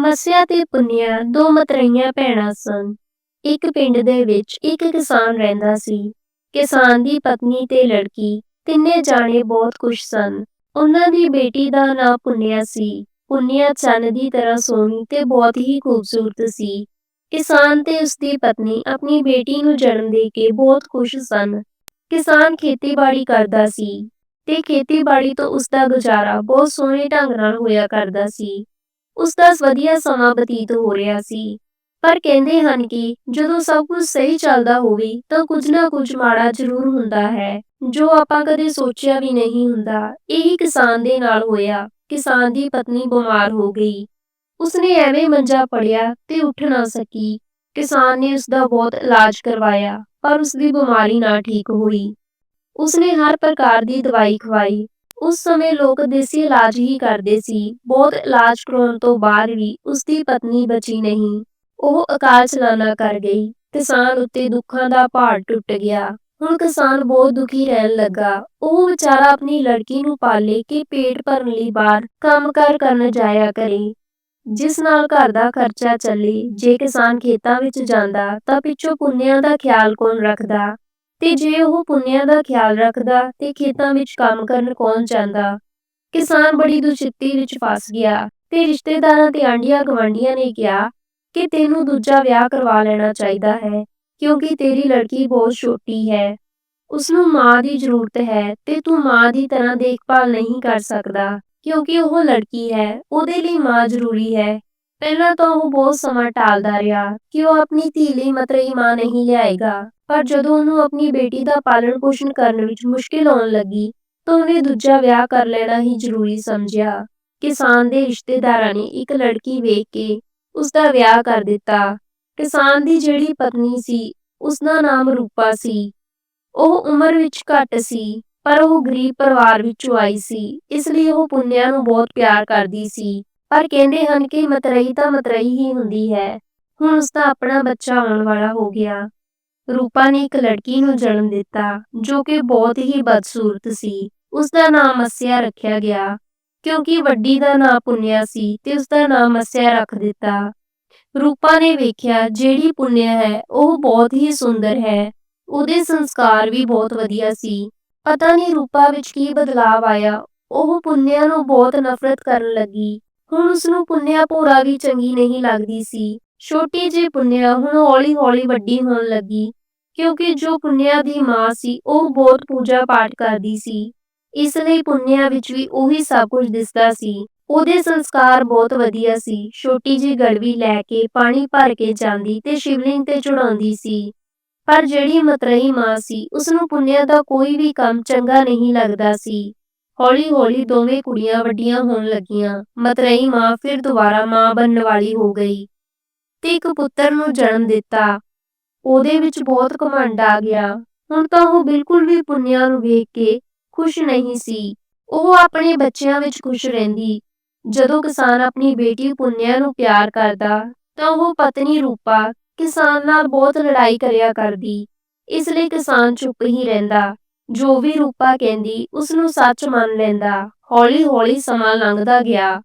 ਮੱਸਿਆ ਤੇ ਪੁੰਨਿਆ ਦੋ ਮਤਰੇਈਆਂ ਭੈਣਾਂ ਸਨ। ਇੱਕ ਪਿੰਡ ਦੇ ਵਿੱਚ ਇੱਕ ਕਿਸਾਨ ਰਹਿੰਦਾ ਸੀ। ਕਿਸਾਨ ਦੀ ਪਤਨੀ ਤੇ ਲੜਕੀ ਤਿੰਨੇ ਜਾਣੇ ਬਹੁਤ ਖੁਸ਼ ਸਨ। ਉਹਨਾਂ ਦੀ ਬੇਟੀ ਦਾ ਨਾਂ ਪੁੰਨਿਆ ਸੀ। ਪੁੰਨਿਆ ਚੰਨ ਦੀ ਤਰ੍ਹਾਂ ਸੋਹਣੀ ਤੇ ਬਹੁਤ ਹੀ ਖੂਬਸੂਰਤ ਸੀ। ਕਿਸਾਨ ਤੇ ਉਸਦੀ ਪਤਨੀ ਆਪਣੀ ਬੇਟੀ ਨੂੰ ਜਨਮ ਦੇ ਕੇ ਬਹੁਤ ਖੁਸ਼ ਸਨ। ਕਿਸਾਨ ਖੇਤੀਬਾੜੀ ਕਰਦਾ ਸੀ ਤੇ ਖੇਤੀਬਾੜੀ ਤੋਂ ਉਸਦਾ ਗੁਜ਼ਾਰਾ ਬਹੁਤ ਸੋਹਣੇ ਢੰਗ ਨਾਲ ਹੋਇਆ ਕਰਦਾ ਸੀ। ਉਸਦਾ ਵਧੀਆ ਸਮਾਂ ਬਤੀਤ ਹੋ ਰਿਹਾ ਸੀ। ਪਰ ਕਹਿੰਦੇ ਹਨ ਕਿ ਜਦੋਂ ਸਭ ਕੁਝ ਸਹੀ ਚੱਲਦਾ ਹੋਵੇ ਤਾਂ ਕੁਝ ਨਾ ਕੁਝ ਮਾੜਾ ਜ਼ਰੂਰ ਹੁੰਦਾ ਹੈ, ਜੋ ਆਪਾਂ ਕਦੇ ਸੋਚਿਆ ਵੀ ਨਹੀਂ ਹੁੰਦਾ। ਇਹੀ ਕਿਸਾਨ ਦੇ ਨਾਲ ਹੋਇਆ। ਕਿਸਾਨ ਦੀ ਪਤਨੀ ਬਿਮਾਰ ਹੋ ਗਈ। ਉਸਨੇ ਐਵੇਂ ਮੰਜਾ ਪੜਿਆ ਤੇ ਉੱਠ ਨਾ ਸਕੀ। ਕਿਸਾਨ ਨੇ ਉਸਦਾ ਬਹੁਤ ਇਲਾਜ ਕਰਵਾਇਆ, ਪਰ ਉਸਦੀ ਬਿਮਾਰੀ ਨਾ ਠੀਕ ਹੋਈ। ਉਸਨੇ ਹਰ ਪ੍ਰਕਾਰ ਦੀ ਦਵਾਈ ਖਵਾਈ। ਉਸ ਸਮੇਂ ਲੋਕ ਦੇਸੀ ਇਲਾਜ ਹੀ ਕਰਦੇ ਸੀ। ਬਹੁਤ ਇਲਾਜ ਕਰਾਉਣ ਤੋਂ ਬਾਅਦ ਵੀ ਉਸਦੀ ਪਤਨੀ ਬਚੀ ਨਹੀਂ। ਉਹ ਅਕਾਲ ਚਲਾਣਾ ਕਰ ਗਈ। ਕਿਸਾਨ ਉੱਤੇ ਦੁੱਖਾਂ ਦਾ ਪਹਾੜ ਟੁੱਟ ਗਿਆ। ਹੁਣ ਕਿਸਾਨ ਬਹੁਤ ਦੁਖੀ ਰਹਿਣ ਲੱਗਾ। ਉਹ ਵਿਚਾਰਾ ਆਪਣੀ ਲੜਕੀ ਨੂੰ ਪਾਲੇ ਕੇ ਪੇਟ ਭਰਨ ਲਈ ਬਾਹਰ ਕੰਮ-ਕਾਰ ਕਰਨ ਜਾਇਆ ਕਰੇ, ਜਿਸ ਨਾਲ ਘਰ ਦਾ ਖਰਚਾ ਚੱਲੇ। ਜੇ ਕਿਸਾਨ ਖੇਤਾਂ ਵਿੱਚ ਜਾਂਦਾ ਤਾਂ ਪਿੱਛੋਂ ਪੁੰਨਿਆਂ ਦਾ ਖਿਆਲ ਕੌਣ ਰੱਖਦਾ, ਤੇ ਜੇ ਉਹ ਪੁੰਨਿਆਂ ਦਾ ਖਿਆਲ ਰੱਖਦਾ ਤੇ ਖੇਤਾਂ ਵਿੱਚ ਕੰਮ ਕਰਨ ਕੌਣ ਜਾਂਦਾ। ਕਿਸਾਨ ਬੜੀ ਦੁਚਿੱਤੀ ਵਿੱਚ ਫਸ ਗਿਆ ਤੇ ਰਿਸ਼ਤੇਦਾਰਾਂ ਤੇ ਆਂਢੀਆਂ ਗੁਆਂਢੀਆਂ ਨੇ ਕਿਹਾ ਕਿ ਤੈਨੂੰ ਦੂਜਾ ਵਿਆਹ ਕਰਵਾ ਲੈਣਾ ਚਾਹੀਦਾ ਹੈ, ਕਿਉਂਕਿ ਤੇਰੀ ਲੜਕੀ ਬਹੁਤ ਛੋਟੀ ਹੈ। ਉਸਨੂੰ ਮਾਂ ਦੀ ਜ਼ਰੂਰਤ ਹੈ ਤੇ ਤੂੰ ਮਾਂ ਦੀ ਤਰ੍ਹਾਂ ਦੇਖਭਾਲ ਨਹੀਂ ਕਰ ਸਕਦਾ, ਕਿਉਂਕਿ ਉਹ ਲੜਕੀ ਹੈ। ਉਹਦੇ ਲਈ ਮਾਂ ਜ਼ਰੂਰੀ ਹੈ। ਪਹਿਲਾਂ ਤਾਂ ਉਹ ਬਹੁਤ ਸਮਾਂ ਟਾਲਦਾ ਰਿਹਾ ਕਿ ਉਹ ਆਪਣੀ ਧੀ ਲਈ ਮਤਰੇਈ ਮਾਂ ਨਹੀਂ ਲਿਆਏਗਾ, ਪਰ ਜਦੋਂ ਉਹਨੂੰ ਆਪਣੀ ਬੇਟੀ ਦਾ ਪਾਲਣ ਪੋਸ਼ਣ ਕਰਨ ਵਿੱਚ ਮੁਸ਼ਕਿਲ ਆਉਣ ਲੱਗੀ ਤਾਂ ਉਹਨੇ ਦੂਜਾ ਵਿਆਹ ਕਰ ਲੈਣਾ ਹੀ ਜ਼ਰੂਰੀ ਸਮਝਿਆ। ਕਿਸਾਨ ਦੇ ਰਿਸ਼ਤੇਦਾਰਾਂ ਨੇ ਇੱਕ ਲੜਕੀ ਵੇਖ ਕੇ ਉਸਦਾ ਵਿਆਹ ਕਰ ਦਿੱਤਾ। ਕਿਸਾਨ ਦੀ ਜਿਹੜੀ ਪਤਨੀ ਸੀ, ਉਸਦਾ ਨਾਮ ਰੂਪਾ ਸੀ। ਉਹ ਉਮਰ ਵਿੱਚ ਘੱਟ ਸੀ, ਪਰ ਉਹ ਗਰੀਬ ਪਰਿਵਾਰ ਵਿੱਚੋਂ ਆਈ ਸੀ, ਇਸ ਲਈ ਉਹ ਪੁੰਨਿਆ ਨੂੰ ਬਹੁਤ ਪਿਆਰ ਕਰਦੀ ਸੀ। ਪਰ ਕਹਿੰਦੇ ਹਨ ਕਿ ਮਤਰੇਈ ਤਾਂ ਮਤਰੇਈ ਹੀ ਹੁੰਦੀ ਹੈ। ਹੁਣ ਉਸਦਾ ਆਪਣਾ ਬੱਚਾ ਆਉਣ ਵਾਲਾ ਹੋ ਗਿਆ। ਰੂਪਾ ਨੇ ਇੱਕ ਲੜਕੀ ਨੂੰ ਜਨਮ ਦਿੱਤਾ, ਜੋ ਕਿ ਬਹੁਤ ਹੀ ਬਦਸੂਰਤ ਸੀ। ਉਸਦਾ ਨਾਮ ਮੱਸਿਆ ਰੱਖਿਆ ਗਿਆ, ਕਿਉਂਕਿ ਵੱਡੀ ਦਾ ਨਾਂ ਪੁੰਨਿਆ ਸੀ ਤੇ ਉਸਦਾ ਨਾਮ ਮੱਸਿਆ ਰੱਖ ਦਿੱਤਾ। ਰੂਪਾ ਨੇ ਵੇਖਿਆ ਜਿਹੜੀ ਪੁੰਨਿਆ ਹੈ ਉਹ ਬਹੁਤ ਹੀ ਸੁੰਦਰ ਹੈ। ਉਹਦੇ ਸੰਸਕਾਰ ਵੀ ਬਹੁਤ ਵਧੀਆ ਸੀ। ਪਤਾ ਨਹੀਂ ਰੂਪਾ ਵਿੱਚ ਕੀ ਬਦਲਾਵ ਆਇਆ। ਉਹ ਪੁੰਨਿਆ ਨੂੰ ਬਹੁਤ ਨਫ਼ਰਤ ਕਰਨ ਲੱਗੀ। ਹੁਣ ਉਸਨੂੰ ਪੁੰਨਿਆ ਭੋਰਾ ਵੀ ਚੰਗੀ ਨਹੀਂ ਲੱਗਦੀ ਸੀ। ਛੋਟੀ ਜਿਹੀ ਪੁੰਨਿਆ ਹੁਣ ਹੌਲੀ-ਹੌਲੀ ਵੱਡੀ ਹੋਣ ਲੱਗੀ, ਕਿਉਂਕਿ ਜੋ ਪੁੰਨਿਆ ਦੀ ਮਾਂ ਸੀ ਉਹ ਬਹੁਤ ਪੂਜਾ ਪਾਠ ਕਰਦੀ ਸੀ। ਇਸ ਲਈ ਪੁੰਨਿਆ ਵਿੱਚ ਵੀ ਉਹੀ ਸਭ ਕੁਝ ਦਿਸਦਾ ਸੀ। ਉਹਦੇ ਸੰਸਕਾਰ ਬਹੁਤ ਵਧੀਆ ਸੀ। ਛੋਟੀ ਜਿਹੀ ਗੜਵੀ ਲੈ ਕੇ ਪਾਣੀ ਭਰ ਕੇ ਜਾਂਦੀ ਤੇ ਸ਼ਿਵਲਿੰਗ ਤੇ ਚੜਾਉਂਦੀ ਸੀ। ਪਰ ਜਿਹੜੀ ਮਤਰੇਈ ਮਾਂ ਸੀ, ਉਸਨੂੰ ਪੁੰਨਿਆ ਦਾ ਕੋਈ ਵੀ ਕੰਮ ਚੰਗਾ ਨਹੀਂ ਲੱਗਦਾ ਸੀ। ਹੌਲੀ-ਹੌਲੀ ਦੋਵੇਂ ਕੁੜੀਆਂ ਵੱਡੀਆਂ ਹੋਣ ਲੱਗੀਆਂ। ਮਤਰੇਈ ਮਾਂ ਫਿਰ ਦੁਬਾਰਾ ਮਾਂ ਬਣਨ ਵਾਲੀ ਹੋ ਗਈ ਤੇ ਇੱਕ ਪੁੱਤਰ ਨੂੰ ਜਨਮ ਦਿੱਤਾ। ਉਹਦੇ ਵਿੱਚ ਬਹੁਤ ਘਮੰਡ ਆ ਗਿਆ। ਹੁਣ ਤਾਂ ਉਹ ਬਿਲਕੁਲ ਵੀ ਪੁੰਨਿਆ ਨੂੰ ਵੇਖ ਕੇ ਖੁਸ਼ ਨਹੀਂ ਸੀ। ਉਹ ਆਪਣੇ ਬੱਚਿਆਂ ਵਿੱਚ ਖੁਸ਼ ਰਹਿੰਦੀ। ਜਦੋਂ ਕਿਸਾਨ ਆਪਣੀ ਬੇਟੀ ਪੁੰਨਿਆ ਨੂੰ ਪਿਆਰ ਕਰਦਾ ਤਾਂ ਉਹ ਪਤਨੀ ਰੂਪਾ ਕਿਸਾਨ ਨਾਲ ਬਹੁਤ ਲੜਾਈ ਕਰਿਆ ਕਰਦੀ। ਇਸ ਲਈ ਕਿਸਾਨ ਚੁੱਪ ਹੀ ਰਹਿੰਦਾ। ਜੋ ਵੀ ਰੂਪਾ ਕਹਿੰਦੀ ਉਸਨੂੰ ਸੱਚ ਮੰਨ ਲੈਂਦਾ। ਹੌਲੀ-ਹੌਲੀ ਸਮਾਂ ਲੰਘਦਾ ਗਿਆ।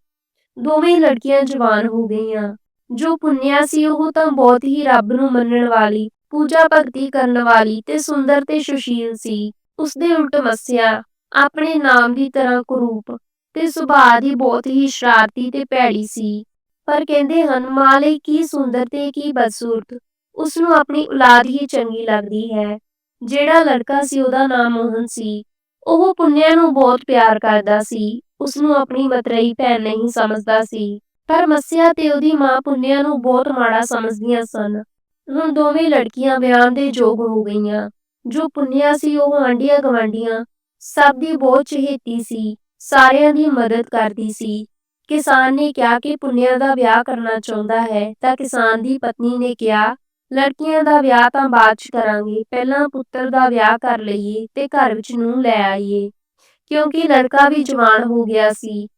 ਦੋਵੇਂ ਲੜਕੀਆਂ ਜਵਾਨ ਹੋ ਗਈਆਂ। ਜੋ ਪੁੰਨਿਆ ਸੀ ਉਹ ਤਾਂ ਬਹੁਤ ਹੀ ਰੱਬ ਨੂੰ ਮੰਨਣ ਵਾਲੀ, ਪੂਜਾ ਭਗਤੀ ਕਰਨ ਵਾਲੀ ਤੇ ਸੁੰਦਰ ਤੇ ਸੁਸ਼ੀਲ ਸੀ। ਉਸਦੇ ਉਲਟ ਮੱਸਿਆ ਆਪਣੇ ਨਾਮ ਦੀ ਤਰ੍ਹਾਂ ਕੁਰੂਪ ਤੇ ਸੁਭਾਅ ਦੀ ਬਹੁਤ ਹੀ ਸ਼ਰਾਰਤੀ ਤੇ ਭੈੜੀ ਸੀ। ਪਰ ਕਹਿੰਦੇ ਹਨ ਮਾਂ ਲਈ ਕੀ ਸੁੰਦਰ ਤੇ ਕੀ ਬਦਸੂਰਤ, ਉਸਨੂੰ ਆਪਣੀ ਔਲਾਦ ਹੀ ਚੰਗੀ ਲੱਗਦੀ ਹੈ। ਜਿਹੜਾ ਲੜਕਾ ਸੀ ਉਹਦਾ ਨਾਮ ਮੋਹਨ ਸੀ। ਉਹ ਪੁੰਨਿਆ ਨੂੰ ਬਹੁਤ ਪਿਆਰ ਕਰਦਾ ਸੀ। ਉਸਨੂੰ ਆਪਣੀ ਮਤਰੇਈ ਭੈਣ ਨਹੀਂ ਸਮਝਦਾ ਸੀ। ਪਰ ਮੱਸਿਆ ਤੇ ਉਹਦੀ ਮਾਂ ਪੁੰਨਿਆ ਨੂੰ ਬਹੁਤ ਮਾੜਾ ਸਮਝਦੀਆਂ ਸਨ। ਹੁਣ ਦੋਵੇਂ ਲੜਕੀਆਂ ਵਿਆਹ ਦੇ ਯੋਗ ਹੋ ਗਈਆਂ। ਜੋ ਪੁੰਨਿਆ ਸੀ ਉਹ ਆਂਢੀਆਂ ਗੁਆਂਢੀਆਂ ਸਭ ਦੀ ਬਹੁਤ ਚਹੇਤੀ ਸੀ, ਸਾਰਿਆਂ ਦੀ ਮਦਦ ਕਰਦੀ ਸੀ। ਕਿਸਾਨ ਨੇ ਕਿਹਾ ਕਿ ਪੁੰਨਿਆ ਦਾ ਵਿਆਹ ਕਰਨਾ ਚਾਹੁੰਦਾ ਹੈ ਤਾਂ ਕਿਸਾਨ ਦੀ ਪਤਨੀ ਨੇ ਕਿਹਾ ਲੜਕੀਆਂ ਦਾ ਵਿਆਹ ਤਾਂ ਬਾਅਦ ਚ ਕਰਾਂਗੇ, ਪਹਿਲਾਂ ਪੁੱਤਰ ਦਾ ਵਿਆਹ ਕਰ ਲਈਏ ਤੇ ਘਰ ਵਿੱਚ ਨੂੰਹ ਲੈ ਆਈਏ। ਕਿਉਂਕਿ ਲੜਕਾ ਵੀ ਜਵਾਨ ਹੋ ਗਿਆ ਸੀ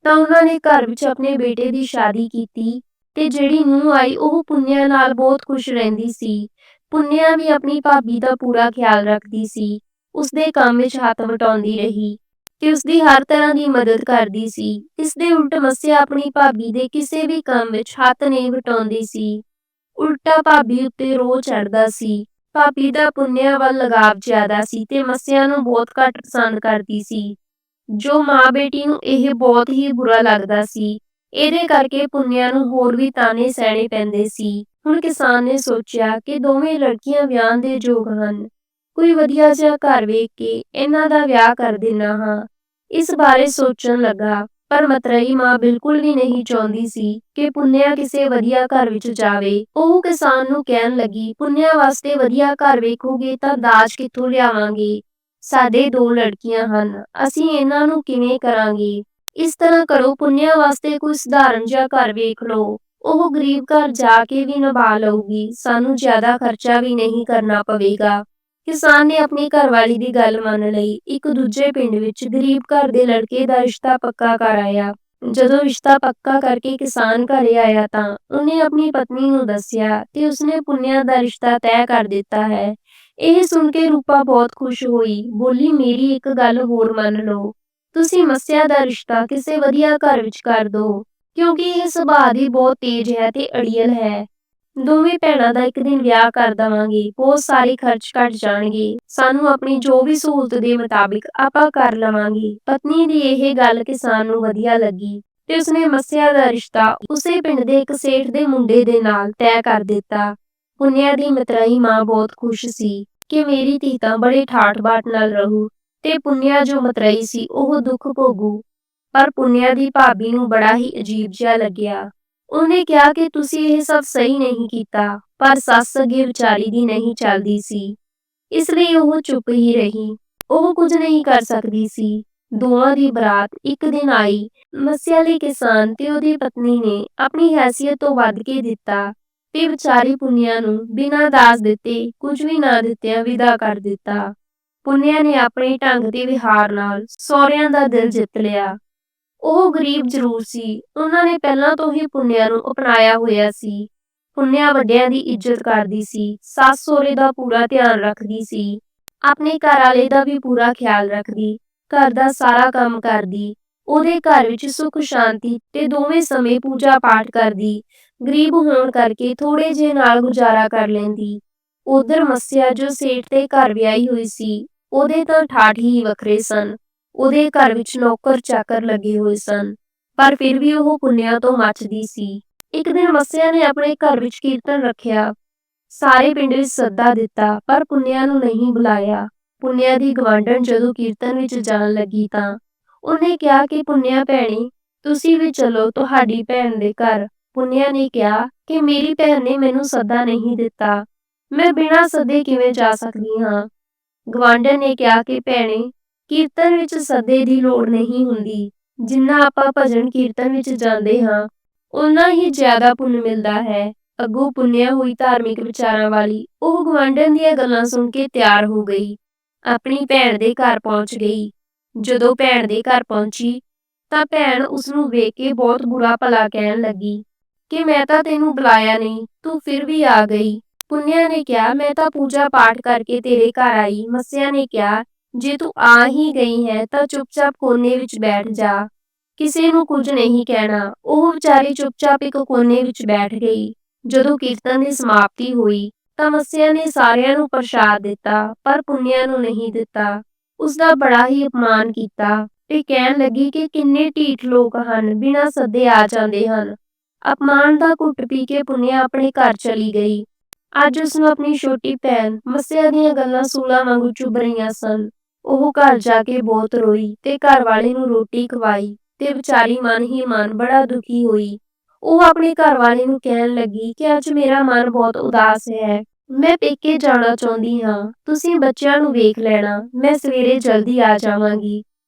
ਤਾਂ ਉਹਨਾਂ ਨੇ ਘਰ ਵਿੱਚ ਆਪਣੇ ਬੇਟੇ ਦੀ ਸ਼ਾਦੀ ਕੀਤੀ ਤੇ ਜਿਹੜੀ ਨੂੰਹ ਆਈ ਉਹ ਪੁੰਨਿਆ ਨਾਲ ਬਹੁਤ ਖੁਸ਼ ਰਹਿੰਦੀ ਸੀ। ਪੁੰਨਿਆ ਵੀ ਆਪਣੀ ਭਾਬੀ ਦਾ ਪੂਰਾ ਖਿਆਲ ਰੱਖਦੀ ਸੀ। ਉਸਦੇ ਕੰਮ ਵਿੱਚ ਹੱਥ ਵਟਾਉਂਦੀ ਰਹੀ। ਕਿ ਉਸਦੀ ਹਰ ਤਰ੍ਹਾਂ ਦੀ ਮਦਦ ਕਰਦੀ ਸੀ। ਇਸ ਦੇ ਉਲਟ ਮੱਸਿਆ ਆਪਣੀ ਭਾਬੀ ਦੇ ਕਿਸੇ ਵੀ ਕੰਮ ਵਿੱਚ ਹੱਥ ਨਹੀਂ ਵਟਾਉਂਦੀ ਸੀ। ਉਲਟਾ ਭਾਬੀ ਉੱਤੇ ਰੋਹ ਚੜ੍ਹਦਾ ਸੀ। ਭਾਬੀ ਦਾ ਪੁੰਨਿਆ ਵੱਲ ਲਗਾਵ ਜ਼ਿਆਦਾ ਸੀ ਤੇ ਮੱਸਿਆ ਨੂੰ ਬਹੁਤ ਘੱਟ ਪਸੰਦ ਕਰਦੀ ਸੀ। ਜੋ ਮਾਂ ਬੇਟੀ ਨੂੰ ਇਹ ਬਹੁਤ ਹੀ ਬੁਰਾ ਲੱਗਦਾ ਸੀ। ਇਹਦੇ ਕਰਕੇ ਪੁੰਨਿਆ ਨੂੰ ਹੋਰ ਵੀ ਤਾਨੇ ਸਹਿਣੇ ਪੈਂਦੇ ਸੀ। ਹੁਣ ਕਿਸਾਨ ਨੇ ਸੋਚਿਆ ਕਿ ਦੋਵੇਂ ਲੜਕੀਆਂ ਵਿਆਹਣ ਦੇ ਯੋਗ ਹਨ। ਕੋਈ ਵਧੀਆ ਜਿਹਾ ਘਰ ਵੇਖ ਕੇ ਇਹਨਾਂ ਦਾ ਵਿਆਹ ਕਰ ਦੇਣਾ ਹਾਂ। ਇਸ ਬਾਰੇ ਸੋਚਣ ਲੱਗਾ, ਪਰ ਮਤਰੇਈ ਮਾਂ ਬਿਲਕੁਲ ਵੀ ਨਹੀਂ ਚਾਹੁੰਦੀ ਸੀ ਕਿ ਪੁੰਨਿਆ ਕਿਸੇ ਵਧੀਆ ਘਰ ਵਿੱਚ ਜਾਵੇ। ਉਹ ਕਿਸਾਨ ਨੂੰ ਕਹਿਣ ਲੱਗੀ, ਪੁੰਨਿਆ ਵਾਸਤੇ ਵਧੀਆ ਘਰ ਵੇਖੋਗੇ ਤਾਂ ਦਾਜ ਕਿੱਥੋਂ ਲਿਆਵਾਂਗੇ? ਸਾਡੇ 2 ਲੜਕੀਆਂ ਹਨ, ਅਸੀਂ ਇਹਨਾਂ ਨੂੰ ਕਿਵੇਂ ਕਰਾਂਗੇ? ਇਸ ਤਰ੍ਹਾਂ ਕਰੋ, ਪੁੰਨਿਆ ਵਾਸਤੇ ਕੋਈ ਸਧਾਰਨ ਜਿਹਾ ਘਰ ਵੇਖ ਲਓ। ਉਹ ਗਰੀਬ ਘਰ ਜਾ ਕੇ ਵੀ ਨਿਭਾ ਲਊਗੀ, ਸਾਨੂੰ ਜ਼ਿਆਦਾ ਖਰਚਾ ਵੀ ਨਹੀਂ ਕਰਨਾ ਪਵੇਗਾ। ਕਿਸਾਨ ਨੇ ਆਪਣੀ ਘਰਵਾਲੀ ਦੀ ਗੱਲ ਮੰਨ ਲਈ। ਇੱਕ ਦੂਜੇ ਪਿੰਡ ਵਿੱਚ ਗਰੀਬ ਘਰ ਦੇ ਲੜਕੇ ਦਾ ਰਿਸ਼ਤਾ ਪੱਕਾ ਕਰ ਆਇਆ। ਜਦੋਂ ਰਿਸ਼ਤਾ ਪੱਕਾ ਕਰਕੇ ਕਿਸਾਨ ਘਰੇ ਆਇਆ ਤਾਂ ਉਹਨੇ ਆਪਣੀ ਪਤਨੀ ਨੂੰ ਦੱਸਿਆ ਤੇ ਉਸਨੇ ਪੁੰਨਿਆ ਦਾ ਰਿਸ਼ਤਾ ਤੈਅ ਕਰ ਦਿੱਤਾ ਹੈ। ਇਹ ਸੁਣ ਕੇ ਰੂਪਾ ਬਹੁਤ ਖੁਸ਼ ਹੋਈ। ਬੋਲੀ, ਮੇਰੀ ਇੱਕ ਗੱਲ ਹੋਰ ਮੰਨ ਲਓ, ਤੁਸੀਂ ਮੱਸਿਆ ਦਾ ਰਿਸ਼ਤਾ ਕਿਸੇ ਵਧੀਆ ਘਰ ਵਿੱਚ ਕਰ ਦਿਓ, ਕਿਉਂਕਿ ਇਹ ਸੁਭਾਅ ਦੀ ਬਹੁਤ ਤੇਜ਼ ਹੈ ਤੇ ਅੜੀਅਲ ਹੈ। ਦੋਵੇਂ ਭੈਣਾਂ ਦਾ ਇੱਕ ਦਿਨ ਵਿਆਹ ਕਰ ਦੇਵਾਂਗੇ, ਬਹੁਤ ਸਾਰੇ ਖਰਚ ਘਟ ਜਾਣਗੇ। ਸਾਨੂੰ ਆਪਣੀ ਜੋ ਵੀ ਸਹੂਲਤ ਦੇ ਮੁਤਾਬਿਕ ਆਪਾਂ ਕਰ ਲਵਾਂਗੇ। ਪਤਨੀ ਦੀ ਇਹ ਗੱਲ ਕਿਸਾਨ ਨੂੰ ਵਧੀਆ ਲੱਗੀ ਤੇ ਉਸਨੇ ਮੱਸਿਆ ਦਾ ਰਿਸ਼ਤਾ ਉਸੇ ਪਿੰਡ ਦੇ ਇੱਕ ਸੇਠ ਦੇ ਮੁੰਡੇ ਦੇ ਨਾਲ ਤੈਅ ਕਰ ਦਿੱਤਾ। ਪੁੰਨਿਆ ਦੀ ਮਤਰੇਈ ਮਾਂ ਬਹੁਤ ਖੁਸ਼ ਸੀ ਕਿ ਮੇਰੀ ਧੀ ਤਾਂ ਬੜੇ ਠਾਠ-ਬਾਠ ਨਾਲ ਰਹੂ ਤੇ ਪੁੰਨਿਆ ਜੋ ਮਤਰੇਈ ਸੀ ਉਹ ਦੁੱਖ ਭੋਗੂ। ਪਰ ਪੁੰਨਿਆ ਦੀ ਭਾਬੀ ਨੂੰ ਬੜਾ ਹੀ ਅਜੀਬ ਜਿਹਾ ਲੱਗਿਆ। ਉਹਨੇ ਕਿਹਾ ਕਿ ਤੁਸੀਂ ਇਹ ਸਭ ਸਹੀ ਨਹੀਂ ਕੀਤਾ, ਪਰ ਸੱਸ ਅੱਗੇ ਵਿਚਾਰੀ ਦੀ ਨਹੀਂ ਚੱਲਦੀ ਸੀ, ਇਸ ਲਈ ਉਹ ਚੁੱਪ ਹੀ ਰਹੀ। ਉਹ ਕੁਝ ਨਹੀਂ ਕਰ ਸਕਦੀ ਸੀ। ਦੋਵਾਂ ਦੀ ਬਰਾਤ ਇੱਕ ਦਿਨ ਆਈ। ਮੱਸਿਆ ਲਈ ਕਿਸਾਨ ਤੇ ਉਹਦੀ ਪਤਨੀ ਨੇ ਆਪਣੀ ਹੈਸੀਅਤ ਤੋਂ ਵੱਧ ਕੇ ਦਿੱਤਾ ਤੇ ਵਿਚਾਰੀ ਪੁੰਨਿਆ ਨੂੰ ਬਿਨਾਂ ਦਾਜ ਦਿੱਤੇ, ਕੁਝ ਵੀ ਨਾ ਦਿੱਤਿਆਂ ਵਿਦਾ ਕਰ ਦਿੱਤਾ। ਪੁੰਨਿਆ ਨੇ ਆਪਣੇ ਢੰਗ ਤੇ ਵਿਹਾਰ ਨਾਲ ਸਹੁਰਿਆਂ ਦਾ ਦਿਲ ਜਿੱਤ ਲਿਆ। ਉਹ ਗਰੀਬ ਜ਼ਰੂਰ ਸੀ, ਉਹਨਾਂ ਨੇ ਪਹਿਲਾਂ ਤੋਂ ਹੀ ਪੁੰਨਿਆ ਨੂੰ ਅਪਣਾਇਆ ਹੋਇਆ ਸੀ। ਪੁੰਨਿਆ ਵੱਡਿਆਂ ਦੀ ਇੱਜ਼ਤ ਕਰਦੀ ਸੀ, ਸੱਸ ਸਹੁਰੇ ਦਾ ਪੂਰਾ ਧਿਆਨ ਰੱਖਦੀ ਸੀ, ਆਪਣੇ ਘਰ ਵਾਲੇ ਦਾ ਵੀ ਪੂਰਾ ਖਿਆਲ ਰੱਖਦੀ, ਘਰ ਦਾ ਸਾਰਾ ਕੰਮ ਕਰਦੀ। ਉਹਦੇ ਘਰ ਵਿੱਚ ਸੁੱਖ ਸ਼ਾਂਤੀ ਤੇ ਦੋਵੇਂ ਸਮੇਂ ਪੂਜਾ ਪਾਠ ਕਰਦੀ। ਗਰੀਬ ਹੋਣ ਕਰਕੇ ਥੋੜੇ ਜਿਹੇ ਨਾਲ ਗੁਜ਼ਾਰਾ ਕਰ ਲੈਂਦੀ। ਉਧਰ ਮੱਸਿਆ ਜੋ ਸੇਠ ਦੇ ਘਰ ਵਿਆਹੀ ਹੋਈ ਸੀ, ਉਹਦੇ ਤਾਂ ਠਾਠ ਹੀ ਵੱਖਰੇ ਸਨ। ਉਹਦੇ ਘਰ ਵਿੱਚ ਨੌਕਰ ਚਾਕਰ ਲੱਗੇ ਹੋਏ ਸਨ, ਪਰ ਫਿਰ ਵੀ ਉਹ ਪੁੰਨਿਆ ਤੋਂ ਮੱਚਦੀ ਸੀ। ਇੱਕ ਦਿਨ ਮੱਸਿਆ ਨੇ ਆਪਣੇ ਘਰ ਵਿੱਚ ਕੀਰਤਨ ਰੱਖਿਆ। ਸਾਰੇ ਪਿੰਡ ਵਿੱਚ ਸੱਦਾ ਦਿੱਤਾ, ਪਰ ਪੁੰਨਿਆ ਨੂੰ ਨਹੀਂ ਬੁਲਾਇਆ। ਪੁੰਨਿਆ ਦੀ ਗਵਾਂਢਣ ਜਦੋਂ ਕੀਰਤਨ ਵਿੱਚ ਜਾਣ ਲੱਗੀ ਤਾਂ ਉਹਨੇ ਕਿਹਾ ਕਿ ਪੁੰਨਿਆ ਭੈਣੇ, ਤੁਸੀਂ ਵੀ ਚਲੋ ਤੁਹਾਡੀ ਭੈਣ ਦੇ ਘਰ। ਪੁੰਨਿਆ ਨੇ ਕਿਹਾ ਕਿ ਮੇਰੀ ਭੈਣ ਨੇ ਮੈਨੂੰ ਸੱਦਾ ਨਹੀਂ ਦਿੱਤਾ, ਮੈਂ ਬਿਨਾਂ ਸੱਦੇ ਕਿਵੇਂ ਜਾ ਸਕਦੀ ਹਾਂ। ਗਵਾਂਢਣ ਨੇ ਕਿਹਾ ਕਿ ਭੈਣੇ, ਕੀਰਤਨ ਵਿੱਚ ਸੱਦੇ ਦੀ ਲੋੜ ਨਹੀਂ ਹੁੰਦੀ, ਜਿੰਨਾ ਆਪਾਂ ਭਜਨ ਕੀਰਤਨ ਵਿੱਚ ਜਾਂਦੇ ਹਾਂ ਉਨਾ ਹੀ ਜ਼ਿਆਦਾ ਪੁੰਨ ਮਿਲਦਾ ਹੈ। ਅੱਗੋਂ ਪੁੰਨਿਆ ਹੋਈ ਧਾਰਮਿਕ ਵਿਚਾਰਾਂ ਵਾਲੀ ਉਹ ਗਵਾਂਢਣ ਦੀਆਂ ਗੱਲਾਂ ਸੁਣ ਕੇ ਤਿਆਰ ਹੋ ਗਈ, ਆਪਣੀ ਭੈਣ ਦੇ ਘਰ ਪਹੁੰਚ ਗਈ। ਜਦੋਂ ਭੈਣ ਦੇ ਘਰ ਪਹੁੰਚੀ ਤਾਂ ਭੈਣ ਉਸਨੂੰ ਵੇਖ ਕੇ ਬਹੁਤ ਬੁਰਾ ਭਲਾ ਕਹਿਣ ਲੱਗੀ ਕਿ ਮੈਂ ਤਾਂ ਤੈਨੂੰ ਬੁਲਾਇਆ ਨਹੀਂ, ਤੂੰ ਫਿਰ ਵੀ ਆ ਗਈ। ਪੁੰਨਿਆ ਨੇ ਕਿਹਾ, ਮੈਂ ਤਾਂ ਪੂਜਾ ਪਾਠ ਕਰਕੇ ਤੇਰੇ ਘਰ ਆਈ। ਮੱਸਿਆ ਨੇ ਕਿਹਾ, ਜੇ ਤੂੰ ਆ ਹੀ ਗਈ ਹੈ ਤਾਂ ਚੁੱਪਚਾਪ ਕੋਨੇ ਵਿੱਚ ਬੈਠ ਜਾ, ਕਿਸੇ ਨੂੰ ਕੁਝ ਨਹੀਂ ਕਹਿਣਾ। ਉਹ ਵਿਚਾਰੀ ਚੁੱਪਚਾਪ ਇੱਕ ਕੋਨੇ ਵਿੱਚ ਬੈਠ ਗਈ। ਜਦੋਂ ਕੀਰਤਨ ਦੀ ਸਮਾਪਤੀ ਹੋਈ ਤਾਂ ਮੱਸਿਆ ਨੇ ਸਾਰਿਆਂ ਨੂੰ ਪ੍ਰਸ਼ਾਦ ਦਿੱਤਾ, ਪਰ ਪੁੰਨਿਆ ਨੂੰ ਨਹੀਂ ਦਿੱਤਾ। ਉਸਦਾ ਬੜਾ ਹੀ ਅਪਮਾਨ ਕੀਤਾ ਤੇ ਕਹਿਣ ਲੱਗੀ ਕਿ ਕਿੰਨੇ ਢੀਠ ਲੋਕ ਹਨ, ਬਿਨਾਂ ਸੱਦੇ ਆ ਜਾਂਦੇ ਹਨ। ਅਪਮਾਨ ਦਾ ਘੁੱਟ ਪੀ ਕੇ ਪੁੰਨਿਆ ਆਪਣੇ ਘਰ ਚਲੀ ਗਈ। ਅੱਜ ਉਸਨੂੰ ਆਪਣੀ ਛੋਟੀ ਭੈਣ ਮੱਸਿਆ ਦੀਆਂ ਗੱਲਾਂ ਸੂਲਾਂ ਵਾਂਗੂ ਚੁੱਭ ਰਹੀਆਂ ਸਨ। ਉਹ ਘਰ ਜਾ ਕੇ ਬਹੁਤ ਰੋਈ ਤੇ ਘਰ ਵਾਲੇ ਨੂੰ ਰੋਟੀ ਖਵਾਈ ਤੇ ਵਿਚਾਰੀ ਮਨ ਹੀ ਮਨ ਬੜਾ ਦੁਖੀ ਹੋਈ। ਉਹ ਆਪਣੇ ਘਰ ਵਾਲੇ ਨੂੰ ਕਹਿਣ ਲੱਗੀ ਕਿ ਅੱਜ ਮੇਰਾ ਮਨ ਬਹੁਤ ਉਦਾਸ ਹੈ, ਮੈਂ ਪੇਕੇ ਜਾਣਾ ਚਾਹੁੰਦੀ ਹਾਂ, ਤੁਸੀਂ ਬੱਚਿਆਂ ਨੂੰ ਵੇਖ ਲੈਣਾ, ਮੈਂ ਸਵੇਰੇ ਜਲਦੀ ਆ ਜਾਵਾਂਗੀ।